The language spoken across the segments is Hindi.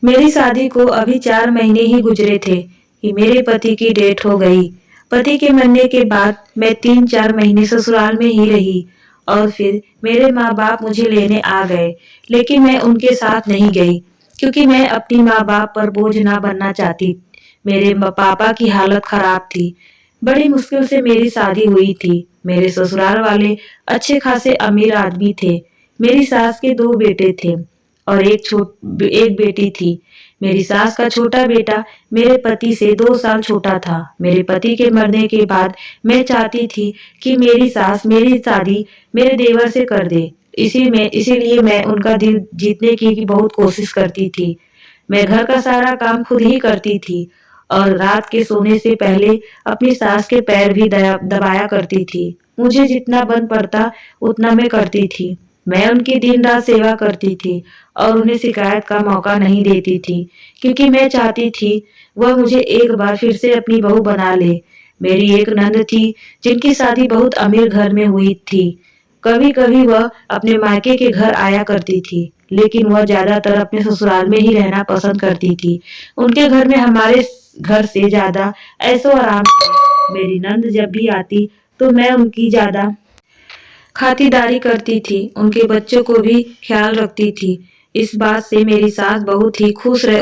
मेरी शादी को अभी 4 महीने ही गुजरे थे कि मेरे पति की डेथ हो गई। पति के मरने के बाद मैं 3-4 महीने ससुराल में ही रही और फिर मेरे माँ-बाप मुझे लेने आ गए, लेकिन मैं उनके साथ नहीं गई क्योंकि मैं अपनी माँ-बाप पर बोझ ना बनना चाहती। मेरे पापा की हालत खराब थी। बड़ी मुश्किल से मेरी शादी हुई थी। मेरे ससुराल वाले अच्छे खासे अमीर आदमी थे। मेरी सास के 2 बेटे थे और एक बेटी थी। मेरी सास का छोटा बेटा मेरे पति से 2 साल छोटा था। मेरे पति के मरने के बाद मैं चाहती थी कि मेरी सास मेरी शादी मेरे देवर से कर दे। इसीलिए मैं उनका दिल जीतने की बहुत कोशिश करती थी। मैं घर का सारा काम खुद ही करती थी और रात के सोने से पहले अपनी सास के पैर भी दबाया करती थी। मुझे जितना बन पड़ता उतना मैं करती थी। मैं उनकी दिन रात सेवा करती थी और उन्हें शिकायत का मौका नहीं देती थी क्योंकि मैं चाहती थी वह मुझे एक बार फिर से अपनी बहू बना ले। मेरी एक नंद थी जिनकी शादी बहुत अमीर घर में हुई थी। कभी कभी वह अपने मायके के घर आया करती थी, लेकिन वह ज्यादातर अपने ससुराल में ही रहना पसंद करती थी। उनके घर में हमारे घर से ज्यादा ऐशो आराम था। मेरी नंद जब भी आती तो मैं उनकी ज्यादा खातिरदारी करती थी, उनके बच्चों को भी ख्याल रखती थी। इस बात से मेरी सास बहुत ही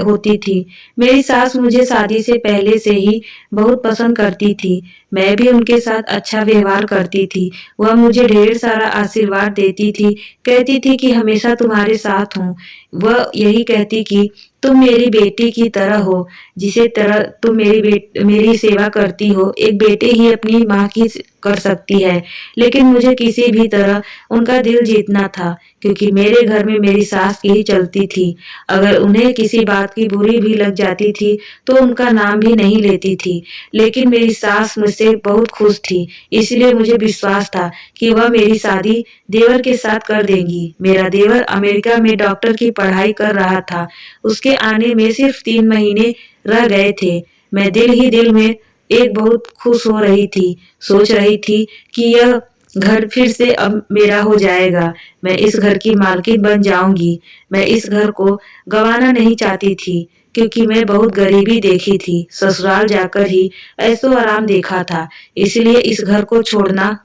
होती थी। मेरी सास मुझे शादी से पहले से ही बहुत पसंद करती थी। मैं भी उनके साथ अच्छा व्यवहार करती थी। वह मुझे ढेर सारा आशीर्वाद देती थी, कहती थी कि हमेशा तुम्हारे साथ हूँ। वह यही कहती कि तुम मेरी बेटी की तरह हो, जिसे तरह तुम मेरी सेवा करती हो, एक बेटे ही अपनी माँ की कर सकती है। लेकिन मुझे किसी भी तरह उनका दिल जीतना था क्योंकि मेरे घर में मेरी सास की ही चलती थी। अगर उन्हें किसी बात की बुरी भी लग जाती थी तो उनका नाम भी नहीं लेती थी। लेकिन मेरी सास मुझसे बहुत खुश थी, इसलिए मुझे विश्वास था कि वह मेरी शादी देवर के साथ कर देंगी। मेरा देवर अमेरिका में डॉक्टर की पढ़ाई कर रहा था। उसके आने में सिर्फ 3 महीने रह गए थे। मैं दिल ही दिल में एक बहुत खुश हो रही थी, सोच रही थी कि यह घर फिर से अब मेरा हो जाएगा। मैं इस घर की मालकिन बन जाऊंगी। मैं इस घर को गंवाना नहीं चाहती थी क्योंकि मैं बहुत गरीबी देखी थी। ससुराल जाकर ही ऐशो आराम देखा था, इसलिए इस घर को छोड़ना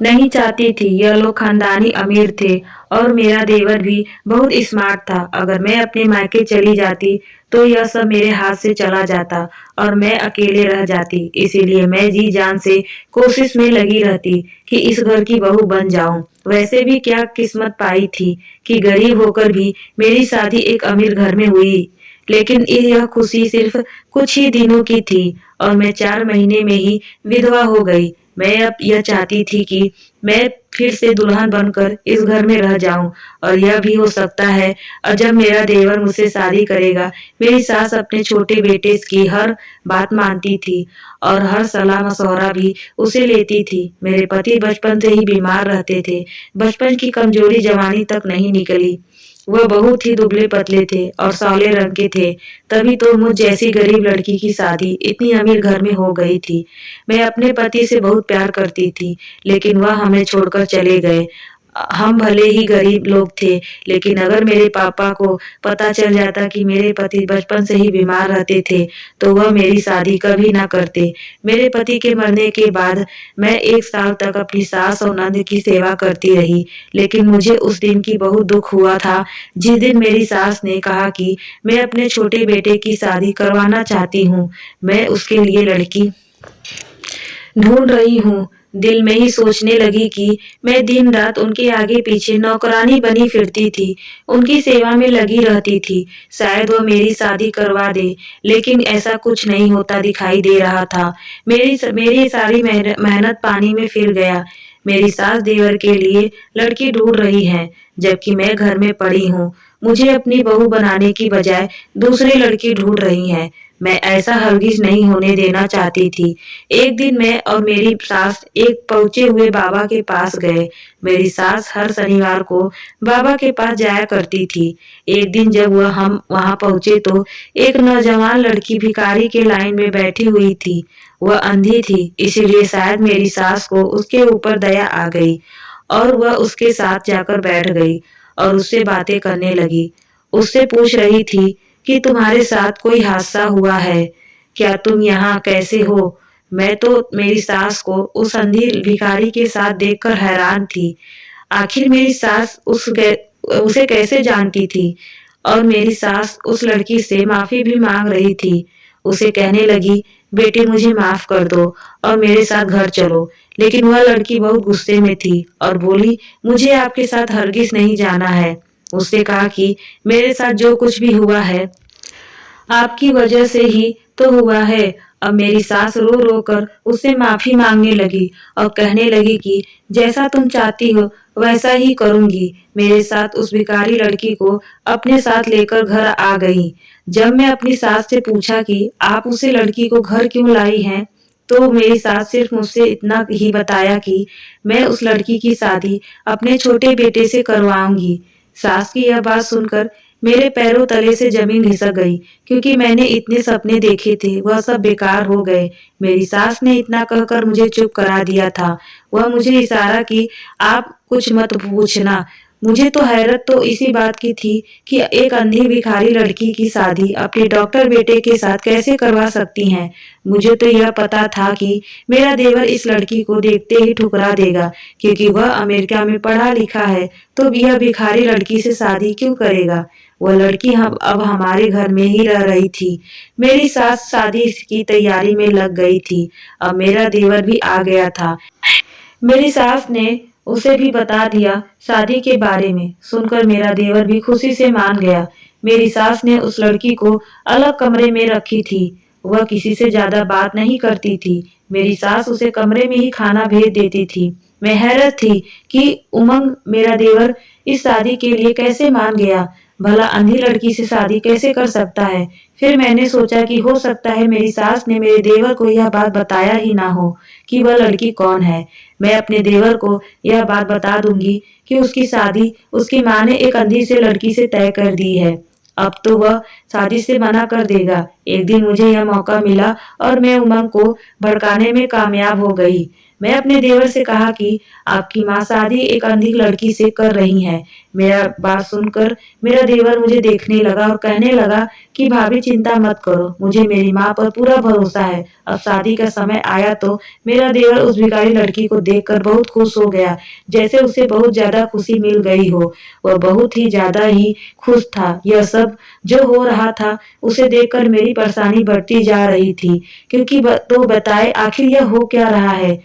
नहीं चाहती थी। यह लोग खानदानी अमीर थे और मेरा देवर भी बहुत स्मार्ट था। अगर मैं अपने मायके चली जाती तो यह सब मेरे हाथ से चला जाता और मैं अकेले रह जाती। इसीलिए मैं जी जान से कोशिश में लगी रहती कि इस घर की बहू बन जाऊं। वैसे भी क्या किस्मत पाई थी कि गरीब होकर भी मेरी शादी एक अमीर घर में हुई। लेकिन यह खुशी सिर्फ कुछ ही दिनों की थी और मैं 4 महीने में ही विधवा हो गई। मैं अब यह चाहती थी कि मैं फिर से दुल्हन बनकर इस घर में रह जाऊं और यह भी हो सकता है और जब मेरा देवर मुझसे शादी करेगा। मेरी सास अपने छोटे बेटे की हर बात मानती थी और हर सलाह मशवरा भी उसे लेती थी। मेरे पति बचपन से ही बीमार रहते थे। बचपन की कमजोरी जवानी तक नहीं निकली। वह बहुत ही दुबले पतले थे और सांवले रंग के थे। तभी तो मुझ जैसी गरीब लड़की की शादी इतनी अमीर घर में हो गई थी। मैं अपने पति से बहुत प्यार करती थी, लेकिन वह हमें छोड़कर चले गए। हम भले ही गरीब लोग थे, लेकिन अगर मेरे पापा को पता चल जाता कि मेरे पति बचपन से ही बीमार रहते थे, तो वह मेरी शादी कभी ना करते। मेरे पति के मरने के बाद मैं 1 साल तक अपनी सास और नंद की सेवा करती रही, लेकिन मुझे उस दिन की बहुत दुख हुआ था जिस दिन मेरी सास ने कहा कि मैं अपने छोटे बेटे की शादी करवाना चाहती हूँ। मैं उसके लिए लड़की ढूंढ रही हूँ। दिल में ही सोचने लगी कि मैं दिन रात उनके आगे पीछे नौकरानी बनी फिरती थी, उनकी सेवा में लगी रहती थी। शायद वो मेरी शादी करवा दे, लेकिन ऐसा कुछ नहीं होता दिखाई दे रहा था। मेरी सारी मेहनत पानी में फिर गया। मेरी सास देवर के लिए लड़की ढूंढ रही है, जबकि मैं घर में पड़ी हूँ। मुझे अपनी बहू बनाने की बजाय दूसरी लड़की ढूंढ रही है। मैं ऐसा हरगिज नहीं होने देना चाहती थी। एक दिन मैं और मेरी सास एक पहुंचे हुए बाबा के पास गए। मेरी सास हर शनिवार को बाबा के पास जाया करती थी। एक दिन जब हम वहां पहुंचे तो एक नौजवान लड़की भिखारी के लाइन में बैठी हुई थी। वह अंधी थी, इसीलिए शायद मेरी सास को उसके ऊपर दया आ गई और वह उसके साथ जाकर बैठ गई और उससे बातें करने लगी। उससे पूछ रही थी कि तुम्हारे साथ कोई हादसा हुआ है। क्या तुम यहाँ कैसे हो? मैं तो मेरी सास को उस अंधी भिखारी के साथ देखकर हैरान थी। आखिर मेरी सास उसे कैसे जानती थी? और मेरी सास उस लड़की से माफी भी मांग रही थी। उसे कहने लगी, बेटे मुझे माफ कर दो और मेरे साथ घर चलो। लेकिन वह लड़की बहुत गुस्से में थी और बोली, मुझे आपके साथ हरगिज नहीं जाना है। उसने कहा कि मेरे साथ जो कुछ भी हुआ है आपकी वजह से ही तो हुआ है। अब मेरी सास रो रो कर उससे माफी मांगने लगी और कहने लगी कि जैसा तुम चाहती हो वैसा ही करूंगी। मेरे साथ उस भिखारी लड़की को अपने साथ लेकर घर आ गई। जब मैं अपनी सास से पूछा कि आप उसे लड़की को घर क्यों लाई हैं, तो मेरी सास सिर्फ मुझसे इतना ही बताया कि मैं उस लड़की की शादी अपने छोटे बेटे से करवाऊंगी। सास की यह बात सुनकर मेरे पैरों तले से जमीन खिसक गई, क्योंकि मैंने इतने सपने देखे थे वह सब बेकार हो गए। मेरी सास ने इतना कहकर मुझे चुप करा दिया था। वह मुझे इशारा की, आप कुछ मत पूछना। मुझे तो हैरत तो इसी बात की थी कि एक अंधी भिखारी लड़की की शादी अपने डॉक्टर बेटे के साथ कैसे करवा सकती हैं। मुझे तो यह पता था कि मेरा देवर इस लड़की को देखते ही ठुकरा देगा, क्योंकि वह अमेरिका में पढ़ा लिखा है, तो यह भिखारी लड़की से शादी क्यों करेगा। वह लड़की हम अब हमारे घर में ही रह रही थी। मेरी सास शादी की तैयारी में लग गई थी। अब मेरा देवर भी आ गया था। मेरी सास ने उसे भी बता दिया शादी के बारे में। सुनकर मेरा देवर भी खुशी से मान गया। मेरी सास ने उस लड़की को अलग कमरे में रखी थी। वह किसी से ज्यादा बात नहीं करती थी। मेरी सास उसे कमरे में ही खाना भेज देती थी। मैं हैरत थी कि उमंग मेरा देवर इस शादी के लिए कैसे मान गया। भला अंधी लड़की से शादी कैसे कर सकता है। फिर मैंने सोचा कि हो सकता है मेरी सास ने मेरे देवर को यह बात बताया ही ना हो कि वह लड़की कौन है। मैं अपने देवर को यह बात बता दूंगी कि उसकी शादी उसकी माँ ने एक अंधी से लड़की से तय कर दी है। अब तो वह शादी से मना कर देगा। एक दिन मुझे यह मौका मिला और मैं उमंग को भड़काने में कामयाब हो गई। मैं अपने देवर से कहा कि आपकी माँ शादी एक अंधी लड़की से कर रही है। मेरा बात सुनकर मेरा देवर मुझे देखने लगा और कहने लगा कि भाभी चिंता मत करो, मुझे मेरी माँ पर पूरा भरोसा है। अब शादी का समय आया तो मेरा देवर उस भिखारी लड़की को देखकर बहुत खुश हो गया, जैसे उसे बहुत ज्यादा खुशी मिल गई हो। वह बहुत ही ज्यादा ही खुश था। यह सब जो हो रहा था उसे देखकर मेरी परेशानी बढ़ती जा रही थी, क्योंकि तो बताए आखिर यह हो क्या रहा है।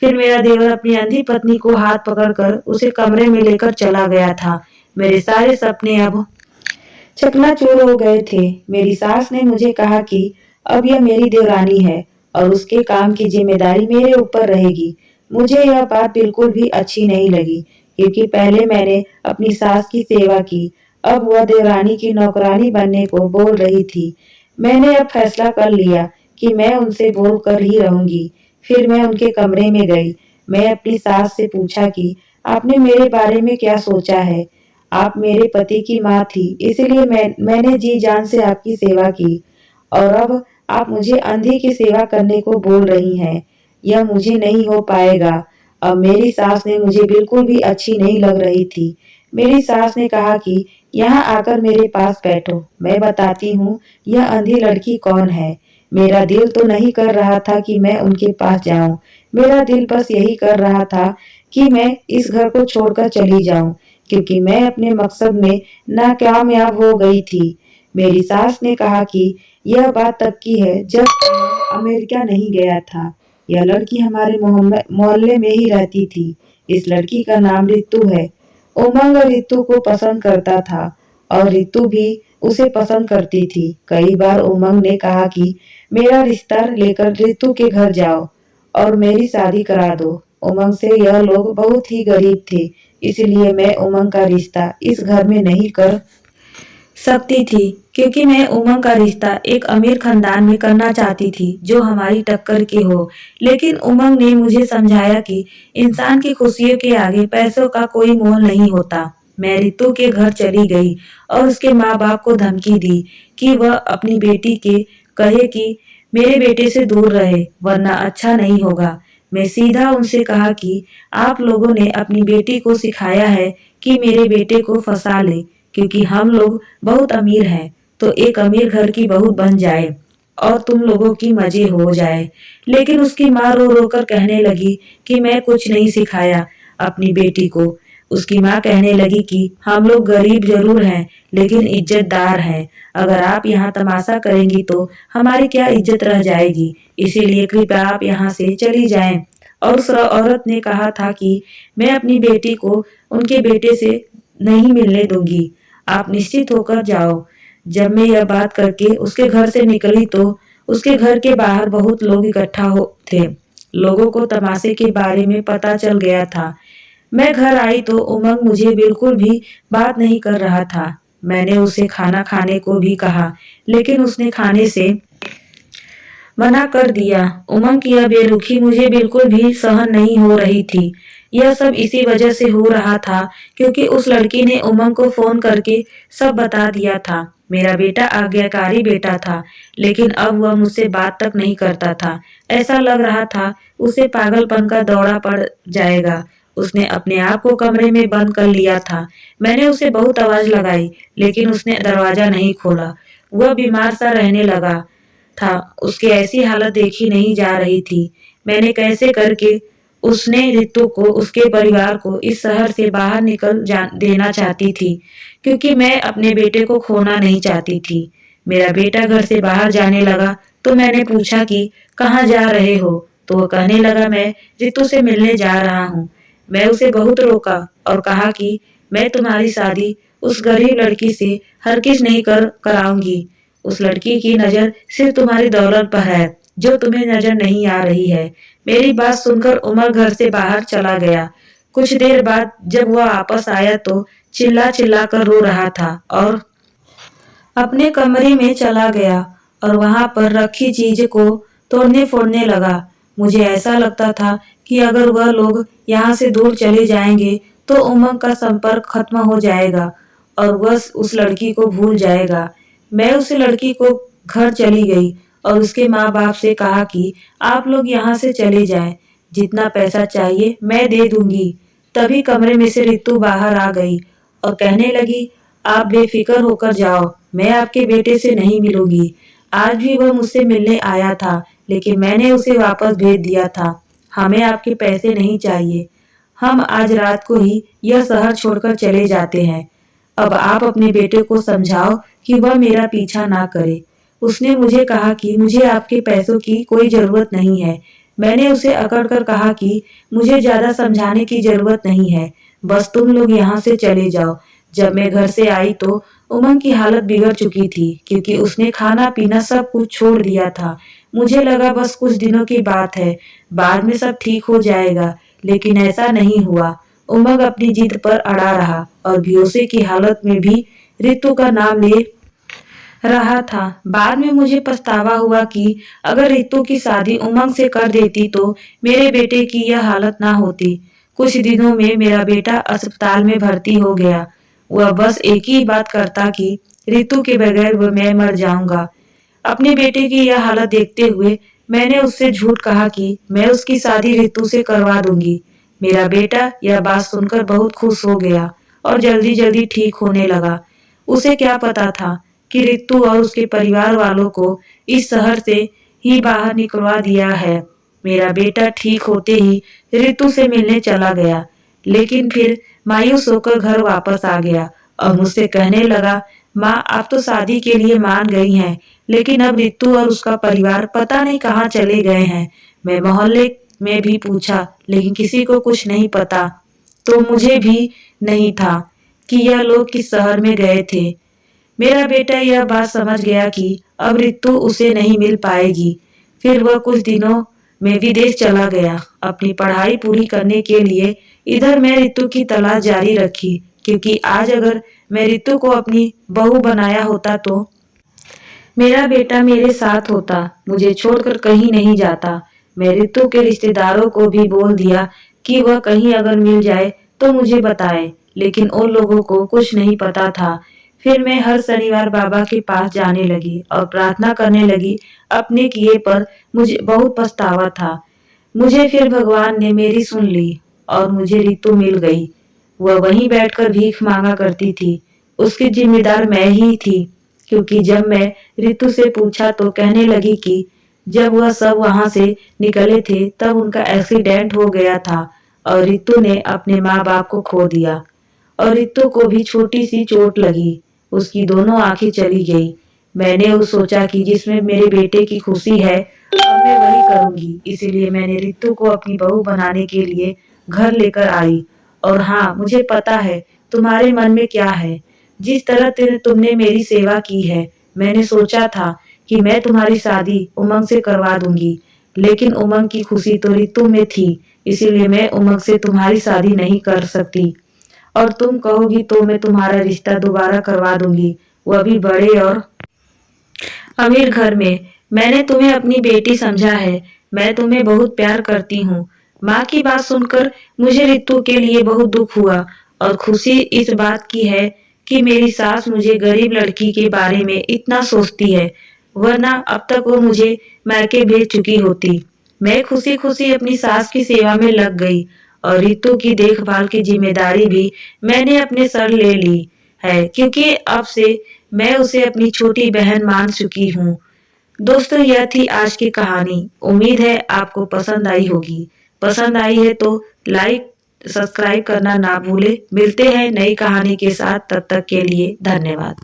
फिर मेरा देवर अपनी अंधी पत्नी को हाथ पकड़कर उसे कमरे में लेकर चला गया था। मेरे सारे सपने अब चकनाचूर हो गए थे। मेरी सास ने मुझे कहा कि अब यह मेरी देवरानी है और उसके काम की जिम्मेदारी मेरे ऊपर रहेगी। मुझे यह बात बिल्कुल भी अच्छी नहीं लगी, क्योंकि पहले मैंने अपनी सास की सेवा की, अब वह देवरानी की नौकरानी बनने को बोल रही थी। मैंने अब फैसला कर लिया कि मैं उनसे बोल कर ही रहूंगी। फिर मैं उनके कमरे में गई। मैं अपनी सास से पूछा कि आपने मेरे बारे में क्या सोचा है। आप मेरे पति की माँ थी, इसलिए मैंने जी जान से आपकी सेवा की, और अब आप मुझे अंधी की सेवा करने को बोल रही हैं। यह मुझे नहीं हो पाएगा। अब मेरी सास ने मुझे बिल्कुल भी अच्छी नहीं लग रही थी। मेरी सास ने कहा कि यहाँ आकर मेरे पास बैठो, मैं बताती हूँ यह अंधी लड़की कौन है। मेरा दिल तो नहीं कर रहा था कि मैं उनके पास जाऊं। मेरा दिल बस यही कर रहा था कि मैं इस घर को छोड़कर चली जाऊं, क्योंकि मैं अपने मकसद में नाकामयाब हो गई थी। मेरी सास ने कहा कि यह बात तब की है जब अमेरिका नहीं गया था। यह लड़की हमारे मोहल्ले में ही रहती थी। इस लड़की का नाम रितु है। उमंग रितु को पसंद करता था और रितु भी उसे पसंद करती थी। कई बार उमंग ने कहा कि मेरा रिश्ता लेकर रितु के घर जाओ और मेरी शादी करा दो। उमंग से यह लोग बहुत ही गरीब थे, इसलिए मैं उमंग का रिश्ता इस घर में नहीं कर सकती थी, क्योंकि मैं उमंग का रिश्ता एक अमीर खानदान में करना चाहती थी जो हमारी टक्कर के हो। लेकिन उमंग ने मुझे समझाया कि इंसान की खुशियों के आगे पैसों का कोई मोल नहीं होता। मैं रितु के घर चली गई और उसके माँ बाप को धमकी दी कि वह अपनी बेटी के कहे कि मेरे बेटे से दूर रहे, वरना अच्छा नहीं होगा। मैं सीधा उनसे कहा कि आप लोगों ने अपनी बेटी को सिखाया है कि मेरे बेटे को फंसा ले, क्योंकि हम लोग बहुत अमीर हैं। तो एक अमीर घर की बहू बन जाए और तुम लोगों की मजे हो जाए। लेकिन उसकी माँ रो रो कर कहने लगी कि मैं कुछ नहीं सिखाया अपनी बेटी को। उसकी माँ कहने लगी कि हम लोग गरीब जरूर हैं लेकिन इज्जतदार हैं। अगर आप यहाँ तमाशा करेंगी तो हमारी क्या इज्जत रह जाएगी। इसीलिए कृपया आप यहाँ से चली जाएं। और उस औरत ने कहा था कि मैं अपनी बेटी को उनके बेटे से नहीं मिलने दूंगी। आप निश्चित होकर जाओ। जब मैं यह बात करके उसके घर से निकली तो उसके घर के बाहर बहुत लोग इकट्ठा हो थे। लोगों को तमाशे के बारे में पता चल गया था। मैं घर आई तो उमंग मुझे बिल्कुल भी बात नहीं कर रहा था। मैंने उसे खाना खाने को भी कहा लेकिन उसने खाने से मना कर दिया। उमंग की यह बेरुखी मुझे बिल्कुल भी सहन नहीं हो रही थी। यह सब इसी वजह से हो रहा था क्योंकि उस लड़की ने उमंग को फोन करके सब बता दिया था। मेरा बेटा आज्ञाकारी बेटा था लेकिन अब वह मुझसे बात तक नहीं करता था। ऐसा लग रहा था उसे पागलपन का दौरा पड़ जाएगा। उसने अपने आप को कमरे में बंद कर लिया था। मैंने उसे बहुत आवाज लगाई लेकिन उसने दरवाजा नहीं खोला। वह बीमार सा रहने लगा था। उसकी ऐसी हालत देखी नहीं जा रही थी। मैंने कैसे करके उसने रितु को उसके परिवार को इस शहर से बाहर निकल देना चाहती थी क्योंकि मैं अपने बेटे को खोना नहीं चाहती थी। मेरा बेटा घर से बाहर जाने लगा तो मैंने पूछा कि कहाँ जा रहे हो। तो वो कहने लगा मैं रितु से मिलने जा रहा हूँ। मैं उसे बहुत रोका और कहा कि मैं तुम्हारी शादी उस गरीब लड़की से हरगिज नहीं कराऊंगी। उस लड़की की नजर सिर्फ तुम्हारी दौलत पर है जो तुम्हें नजर नहीं आ रही है। मेरी बात सुनकर उमर घर से बाहर चला गया। कुछ देर बाद जब वह वापस आया तो चिल्ला चिल्ला कर रो रहा था और अपने कमरे में चला गया और वहां पर रखी चीज को तोड़ने फोड़ने लगा। मुझे ऐसा लगता था कि अगर वह लोग यहाँ से दूर चले जाएंगे तो उमंग का संपर्क खत्म हो जाएगा और वह उस लड़की को भूल जाएगा। मैं उस लड़की को घर चली गई और उसके माँ बाप से कहा कि आप लोग यहाँ से चले जाएं। जितना पैसा चाहिए मैं दे दूंगी। तभी कमरे में से रितु बाहर आ गई और कहने लगी आप बेफिक्र होकर जाओ। मैं आपके बेटे से नहीं मिलूंगी। आज भी वह मुझसे मिलने आया था लेकिन मैंने उसे वापस भेज दिया था। हमें आपके पैसे नहीं चाहिए। हम आज रात को ही यह शहर छोड़कर चले जाते हैं। अब आप अपने बेटे को समझाओ कि वह मेरा पीछा ना करे। उसने मुझे कहा कि मुझे आपके पैसों की कोई जरूरत नहीं है। मैंने उसे अकड़ कर कहा कि मुझे ज्यादा समझाने की जरूरत नहीं है। बस तुम लोग यहाँ से चले जाओ। जब मैं घर से आई तो उमंग की हालत बिगड़ चुकी थी क्योंकि उसने खाना पीना सब कुछ छोड़ दिया था। मुझे लगा बस कुछ दिनों की बात है, बाद में सब ठीक हो जाएगा, लेकिन ऐसा नहीं हुआ। उमंग अपनी जिद पर अड़ा रहा और बेहोशी की हालत में भी रितु का नाम ले रहा था। बाद में मुझे पछतावा हुआ कि अगर रितु की शादी उमंग से कर देती तो मेरे बेटे की यह हालत ना होती। कुछ दिनों में मेरा बेटा अस्पताल में भर्ती हो गया। वह बस एक ही बात करता कि रितु के बगैर मैं मर जाऊंगा। अपने बेटे की यह हालत देखते हुए मैंने उससे झूठ कहा कि मैं उसकी शादी रितु से करवा दूंगी। मेरा बेटा यह बात सुनकर बहुत खुश हो गया और जल्दी जल्दी ठीक होने लगा। उसे क्या पता था कि रितु और उसके परिवार वालों को इस शहर से ही बाहर निकलवा दिया है। मेरा बेटा ठीक होते ही रितु से मिलने चला गया लेकिन फिर मायूस होकर घर वापस आ गया और मुझसे कहने लगा माँ आप तो शादी के लिए मान गई हैं लेकिन अब रितु और उसका परिवार पता नहीं कहाँ चले गए हैं। मैं मोहल्ले में भी पूछा लेकिन किसी को कुछ नहीं पता। तो मुझे भी नहीं था कि यह लोग किस शहर में गए थे। मेरा बेटा यह बात समझ गया कि अब रितु उसे नहीं मिल पाएगी। फिर वह कुछ दिनों में विदेश चला गया अपनी पढ़ाई पूरी करने के लिए। इधर मैं रितु की तलाश जारी रखी क्योंकि आज अगर मैं रितु को अपनी बहू बनाया होता तो मेरा बेटा मेरे साथ होता, मुझे छोड़कर कहीं नहीं जाता। मैं रितु के रिश्तेदारों को भी बोल दिया कि वह कहीं अगर मिल जाए तो मुझे बताए, लेकिन उन लोगों को कुछ नहीं पता था। फिर मैं हर शनिवार बाबा के पास जाने लगी और प्रार्थना करने लगी। अपने किए पर मुझे बहुत पछतावा था। मुझे फिर भगवान ने मेरी सुन ली और मुझे रितु मिल गई। वह वहीं बैठकर भीख मांगा करती थी। उसकी जिम्मेदार मैं ही थी। क्योंकि जब मैं रितु से पूछा तो कहने लगी कि जब वह सब वहां से निकले थे तब उनका एक्सीडेंट हो गया था और रितु ने अपने माँ बाप को खो दिया और रितु को भी छोटी सी चोट लगी। उसकी दोनों आंखें चली गई। मैंने उस सोचा कि जिसमें मेरे बेटे की खुशी है अब मैं वही करूंगी, इसीलिए मैंने रितु को अपनी बहू बनाने के लिए घर लेकर आई। और हाँ, मुझे पता है तुम्हारे मन में क्या है। जिस तरह तुमने मेरी सेवा की है, मैंने सोचा था कि मैं तुम्हारी शादी उमंग से करवा दूंगी, लेकिन उमंग की खुशी तो रितु में थी, इसीलिए मैं उमंग से तुम्हारी शादी नहीं कर सकती। और तुम कहोगी तो मैं तुम्हारा रिश्ता दोबारा करवा दूंगी, वह भी बड़े और अमीर घर में। मैंने तुम्हें अपनी बेटी समझा है, मैं तुम्हें बहुत प्यार करती हूँ। माँ की बात सुनकर मुझे रितु के लिए बहुत दुख हुआ और खुशी इस बात की है कि मेरी सास मुझे गरीब लड़की के बारे में इतना सोचती है, वरना अब तक वो मुझे मायके भेज चुकी होती। मैं खुशी खुशी अपनी सास की सेवा में लग गई और रितु की देखभाल की जिम्मेदारी भी मैंने अपने सर ले ली है, क्योंकि अब से मैं उसे अपनी छोटी बहन मान चुकी हूँ। दोस्तों, यह थी आज की कहानी। उम्मीद है आपको पसंद आई होगी। पसंद आई है तो लाइक सब्सक्राइब करना ना भूले। मिलते हैं नई कहानी के साथ, तब तक के लिए धन्यवाद।